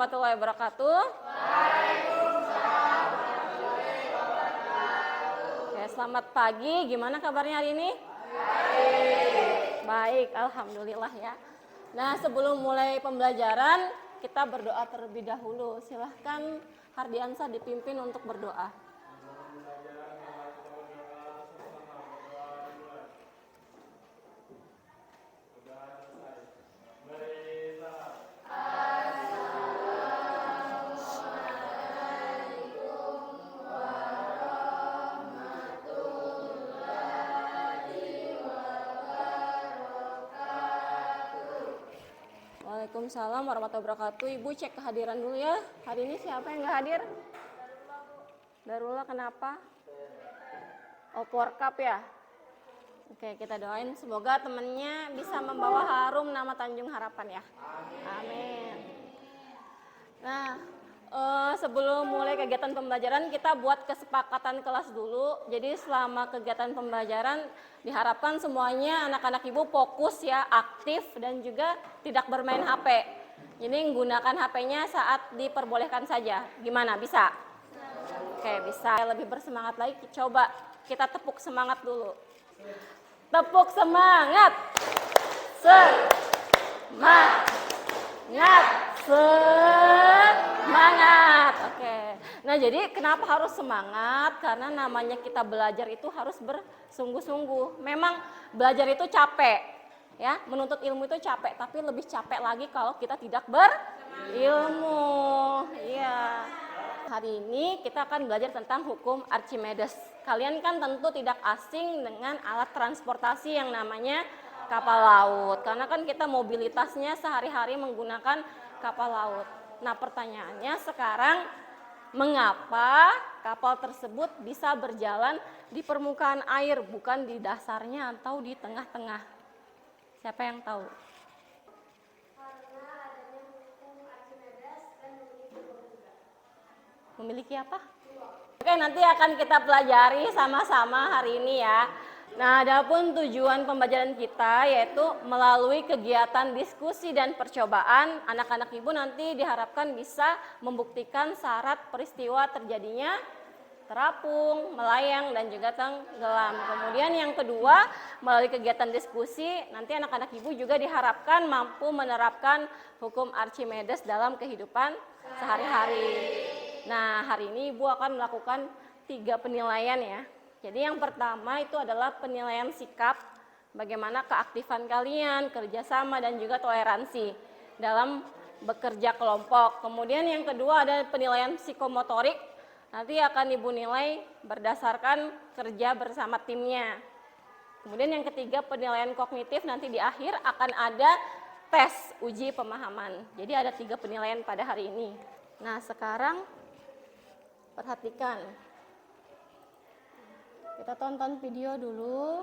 warahmatullahi wabarakatuh. Oke, selamat pagi. Gimana kabarnya hari ini? Baik, alhamdulillah ya. Nah, sebelum mulai pembelajaran, kita berdoa terlebih dahulu. Silahkan Hardiansa dipimpin untuk berdoa. Waalaikumsalam warahmatullahi wabarakatuh. Ibu cek kehadiran dulu ya. Hari ini siapa yang nggak hadir? Darullah, kenapa? Oh, Porkap ya. Oke, kita doain semoga temannya bisa membawa harum nama Tanjung Harapan ya. Amin. Nah, sebelum mulai kegiatan pembelajaran kita buat kesepakatan kelas dulu. Jadi selama kegiatan pembelajaran diharapkan semuanya anak-anak ibu fokus ya, aktif dan juga tidak bermain HP. Jadi menggunakan HP-nya saat diperbolehkan saja. Gimana? Bisa? Oke, bisa. Lebih bersemangat lagi. Coba kita tepuk semangat dulu. Tepuk semangat. Semangat. Oke. Nah, jadi kenapa harus semangat? Karena namanya kita belajar itu harus bersungguh-sungguh. Memang belajar itu capek. Ya, menuntut ilmu itu capek, tapi lebih capek lagi kalau kita tidak berilmu. Iya. Hari ini kita akan belajar tentang hukum Archimedes. Kalian kan tentu tidak asing dengan alat transportasi yang namanya kapal laut. Karena kan kita mobilitasnya sehari-hari menggunakan kapal laut. Nah, pertanyaannya sekarang, mengapa kapal tersebut bisa berjalan di permukaan air, bukan di dasarnya atau di tengah-tengah? Siapa yang tahu? Karena adanya hukum Archimedes dan Memiliki apa? Oke, nanti akan kita pelajari sama-sama hari ini ya. Nah, adapun tujuan pembelajaran kita yaitu melalui kegiatan diskusi dan percobaan, anak-anak ibu nanti diharapkan bisa membuktikan syarat peristiwa terjadinya terapung, melayang, dan juga tenggelam. Kemudian yang kedua, melalui kegiatan diskusi, nanti anak-anak ibu juga diharapkan mampu menerapkan hukum Archimedes dalam kehidupan sehari-hari. Nah, hari ini ibu akan melakukan 3 penilaian ya. Jadi yang pertama itu adalah penilaian sikap, bagaimana keaktifan kalian, kerjasama, dan juga toleransi dalam bekerja kelompok. Kemudian yang kedua ada penilaian psikomotorik, nanti akan ibu nilai berdasarkan kerja bersama timnya. Kemudian yang ketiga penilaian kognitif, nanti di akhir akan ada tes uji pemahaman. Jadi ada 3 penilaian pada hari ini. Nah, sekarang perhatikan. Kita tonton video dulu.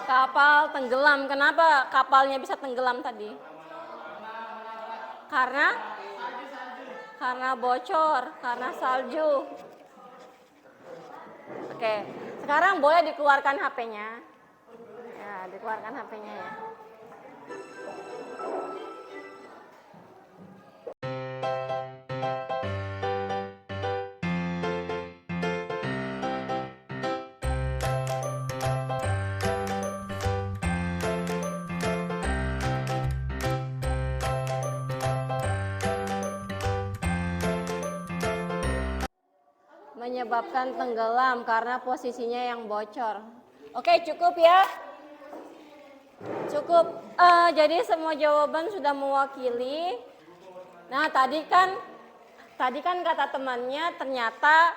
Kapal tenggelam. Kenapa kapalnya bisa tenggelam tadi? Karena bocor, karena salju. Oke, sekarang boleh dikeluarkan HP-nya. Ya, dikeluarkan HP-nya ya. Menyebabkan tenggelam karena posisinya yang bocor. Oke, cukup ya. Cukup. Jadi semua jawaban sudah mewakili. Nah, tadi kan kata temannya ternyata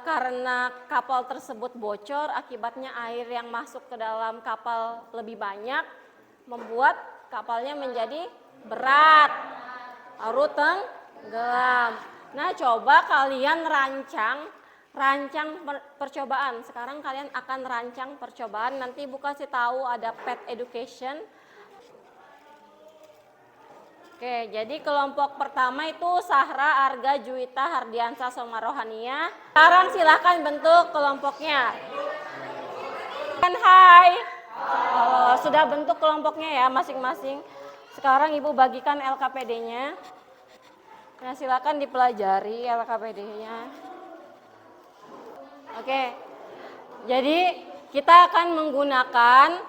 karena kapal tersebut bocor, akibatnya air yang masuk ke dalam kapal lebih banyak, membuat kapalnya menjadi berat, lalu tenggelam. Nah, coba kalian rancang percobaan. Sekarang kalian akan rancang percobaan. Nanti Bu kasih tahu ada pet education. Oke, jadi kelompok pertama itu Sahra, Arga, Juwita, Hardiansa, Soma Rohania. Sekarang silahkan bentuk kelompoknya. Hai. Sudah bentuk kelompoknya ya masing-masing. Sekarang Ibu bagikan LKPD-nya. Nah, silakan dipelajari LKPD-nya. Oke. Jadi kita akan menggunakan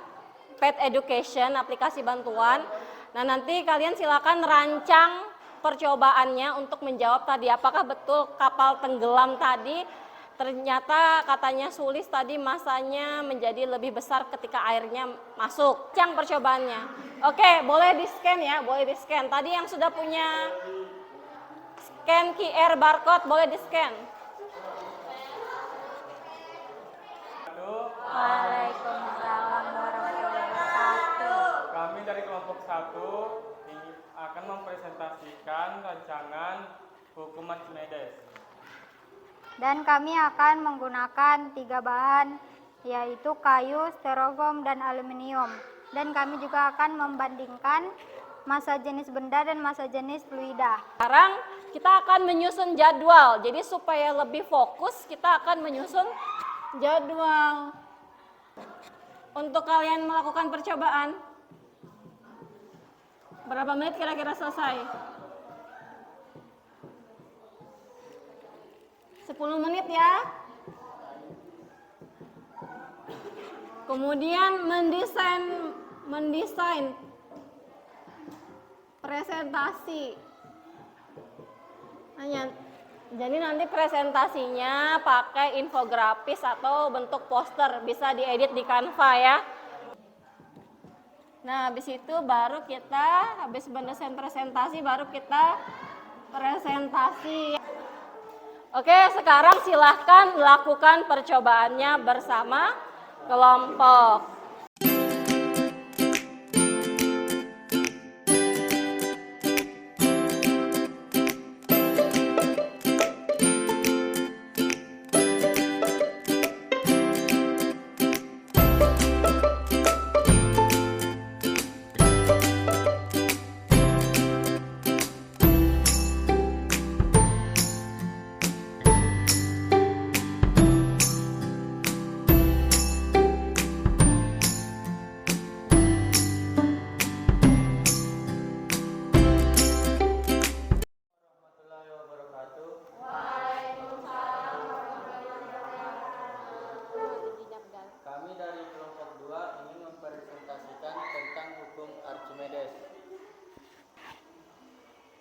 pet education, aplikasi bantuan. Nah, nanti kalian silakan rancang percobaannya untuk menjawab tadi apakah betul kapal tenggelam tadi ternyata katanya Sulis tadi masanya menjadi lebih besar ketika airnya masuk. Rancang percobaannya. Oke, boleh di-scan ya, boleh di-scan. Tadi yang sudah punya scan QR barcode boleh di-scan. Waalaikumsalam warahmatullahi wabarakatuh. Kami dari kelompok 1 akan mempresentasikan rancangan hukum Archimedes. Dan kami akan menggunakan 3 bahan, yaitu kayu, styrofoam, dan aluminium. Dan kami juga akan membandingkan massa jenis benda dan massa jenis fluida. Sekarang kita akan menyusun jadwal. Jadi supaya lebih fokus kita akan menyusun jadwal. Untuk kalian melakukan percobaan, berapa menit kira-kira selesai? 10 menit ya. Kemudian mendesain presentasi. Jadi nanti presentasinya pakai infografis atau bentuk poster, bisa diedit di Canva ya. Nah, habis itu baru kita, habis mendesain presentasi, baru kita presentasi. Oke, sekarang silahkan lakukan percobaannya bersama kelompok. Kami dari kelompok 2 ingin mempresentasikan tentang hukum Archimedes.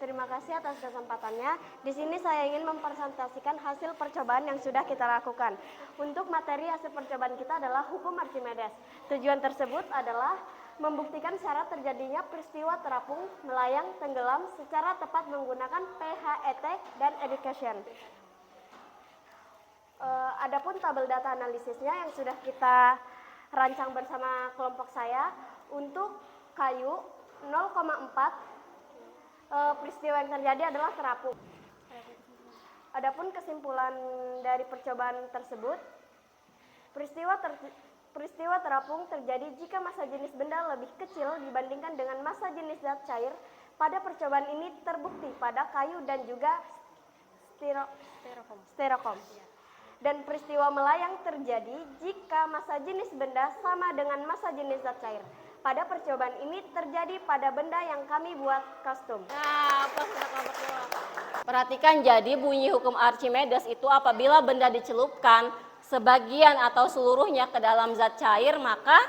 Terima kasih atas kesempatannya. Di sini saya ingin mempresentasikan hasil percobaan yang sudah kita lakukan. Untuk materi hasil percobaan kita adalah hukum Archimedes. Tujuan tersebut adalah membuktikan syarat terjadinya peristiwa terapung, melayang, tenggelam secara tepat menggunakan PHET dan education. Adapun tabel data analisisnya yang sudah kita rancang bersama kelompok saya. Untuk kayu 0,4 peristiwa yang terjadi adalah terapung. Adapun kesimpulan dari percobaan tersebut, peristiwa terapung terjadi jika massa jenis benda lebih kecil dibandingkan dengan massa jenis zat cair. Pada percobaan ini terbukti pada kayu dan juga styrofoam. Dan peristiwa melayang terjadi jika massa jenis benda sama dengan massa jenis zat cair. Pada percobaan ini terjadi pada benda yang kami buat custom. Nah, perhatikan, jadi bunyi hukum Archimedes itu apabila benda dicelupkan sebagian atau seluruhnya ke dalam zat cair, maka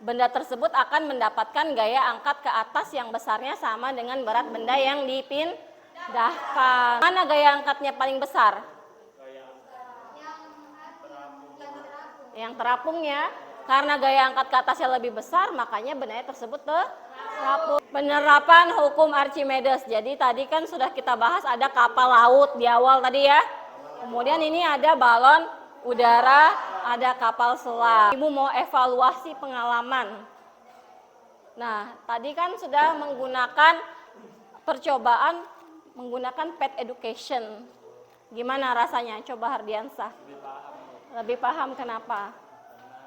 benda tersebut akan mendapatkan gaya angkat ke atas yang besarnya sama dengan berat benda yang dipindahkan. Mana gaya angkatnya paling besar? Yang terapungnya, karena gaya angkat ke atasnya lebih besar, makanya bendanya tersebut terapung. Penerapan hukum Archimedes. Jadi tadi kan sudah kita bahas ada kapal laut di awal tadi ya. Kemudian ini ada balon udara, ada kapal selam. Ibu mau evaluasi pengalaman. Nah, tadi kan sudah menggunakan percobaan menggunakan pet education. Gimana rasanya? Coba Hardiansah. Lebih paham kenapa? Karena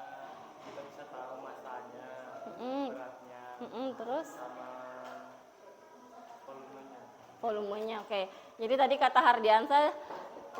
kita bisa tahu masanya, beratnya, Terus sama volumenya. volumenya, oke. Jadi tadi kata Hardiansah,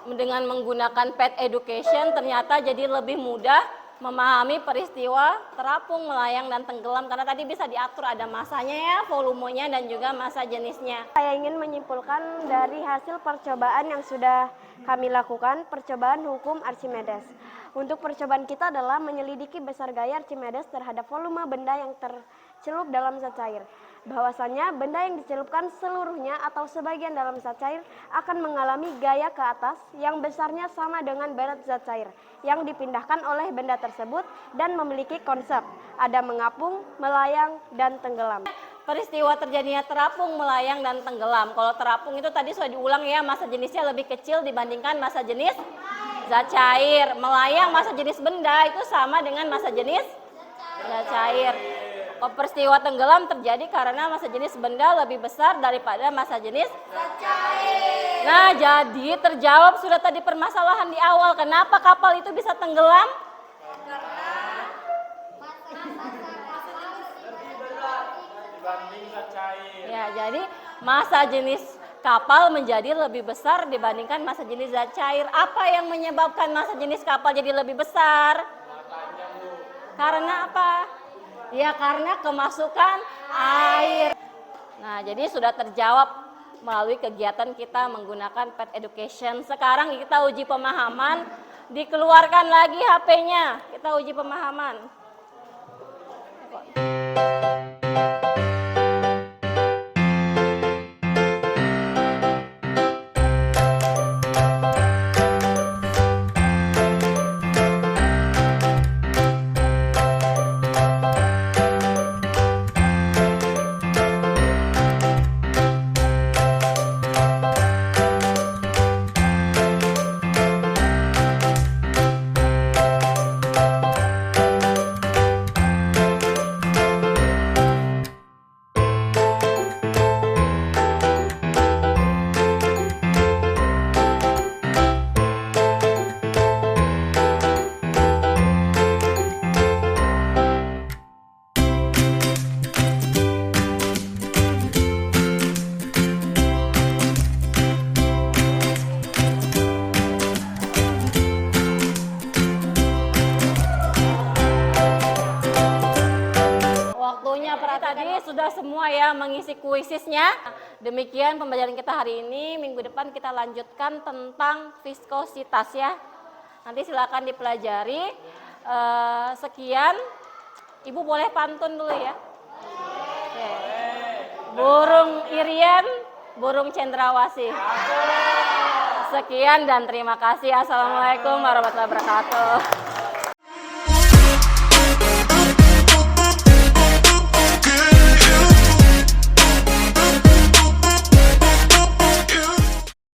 dengan menggunakan pet education ternyata jadi lebih mudah memahami peristiwa terapung, melayang, dan tenggelam karena tadi bisa diatur ada masanya ya, volumenya, dan juga masa jenisnya. Saya ingin menyimpulkan dari hasil percobaan yang sudah kami lakukan, percobaan hukum Archimedes. Untuk percobaan kita adalah menyelidiki besar gaya Archimedes terhadap volume benda yang tercelup dalam zat cair. Bahwasanya benda yang dicelupkan seluruhnya atau sebagian dalam zat cair akan mengalami gaya ke atas yang besarnya sama dengan berat zat cair yang dipindahkan oleh benda tersebut dan memiliki konsep ada mengapung, melayang, dan tenggelam. Peristiwa terjadinya terapung, melayang, dan tenggelam. Kalau terapung itu tadi sudah diulang ya, masa jenisnya lebih kecil dibandingkan masa jenis zat cair. Melayang masa jenis benda itu sama dengan masa jenis zat cair. Peristiwa tenggelam terjadi karena masa jenis benda lebih besar daripada masa jenis zat cair. Nah, jadi terjawab sudah tadi permasalahan di awal. Kenapa kapal itu bisa tenggelam? Dibanding zat cair. Ya, jadi masa jenis kapal menjadi lebih besar dibandingkan masa jenis zat cair. Apa yang menyebabkan masa jenis kapal jadi lebih besar? Karena apa? Ya, karena kemasukan air. Nah, jadi sudah terjawab melalui kegiatan kita menggunakan pet education. Sekarang kita uji pemahaman, dikeluarkan lagi HP-nya. Kita uji pemahaman. Tadi sudah semua ya mengisi kuisisnya. Demikian pembelajaran kita hari ini. Minggu depan kita lanjutkan tentang viskositas ya. Nanti silakan dipelajari. Sekian. Ibu boleh pantun dulu ya. Oke. Burung Irian, burung cendrawasih. Sekian dan terima kasih. Assalamualaikum warahmatullahi wabarakatuh.